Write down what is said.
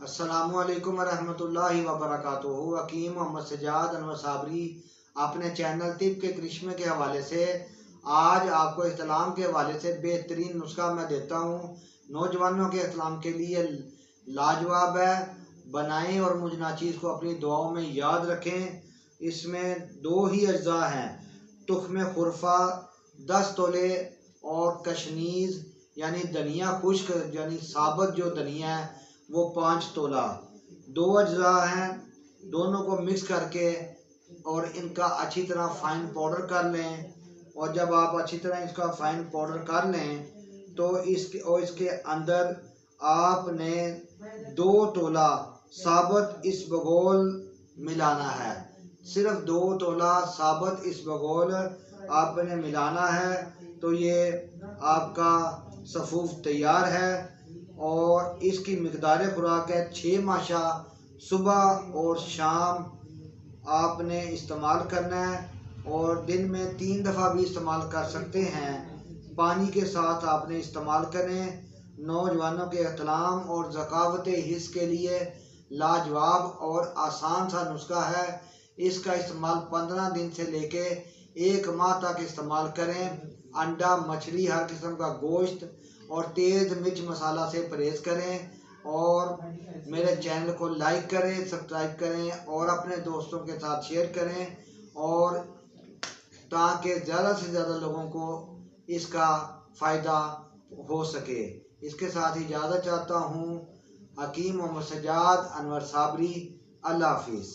अस्सलामुअलैकुम वरहमतुल्लाहि वबरकातुहू। हकीम मोहम्मद सज्जाद अनवर साबरी अपने चैनल तिब के करिश्मे के हवाले से आज आपको इस्लाम के हवाले से बेहतरीन नुस्खा मैं देता हूँ। नौजवानों के इस्लाम के लिए लाजवाब है। बनाएं और मुझ नाचीज़ को अपनी दुआओं में याद रखें। इसमें दो ही अज्जा हैं, तुख्म खुरफा 10 तोले और कशनीज़ यानी धनिया खुश्क यानी साबुत जो धनिया है वो 5 तोला। दो अज्जा हैं, दोनों को मिक्स करके और इनका अच्छी तरह फाइन पाउडर कर लें। और जब आप अच्छी तरह इसका फाइन पाउडर कर लें तो इसके अंदर आपने 2 तोला साबुत इसबगोल मिलाना है। सिर्फ 2 तोला साबुत इसबगोल आपने मिलाना है तो ये आपका सफूफ तैयार है। और इसकी मिकदार खुराक है 6 माशा सुबह और शाम आपने इस्तेमाल करना है और दिन में 3 दफ़ा भी इस्तेमाल कर सकते हैं। पानी के साथ आपने इस्तेमाल करें। नौजवानों के इस्लाम और ज़कावत हिस्स के लिए लाजवाब और आसान सा नुस्खा है। इसका इस्तेमाल 15 दिन से लेके 1 माह तक इस्तेमाल करें। अंडा, मछली, हर किस्म का गोश्त और तेज़ मिर्च मसाला से परहेज़ करें। और मेरे चैनल को लाइक करें, सब्सक्राइब करें और अपने दोस्तों के साथ शेयर करें और ताकि ज़्यादा से ज़्यादा लोगों को इसका फ़ायदा हो सके। इसके साथ इजाज़त चाहता हूँ। हकीम मोहम्मद सज्जाद अनवर साबरी। अल्लाह हाफिज़।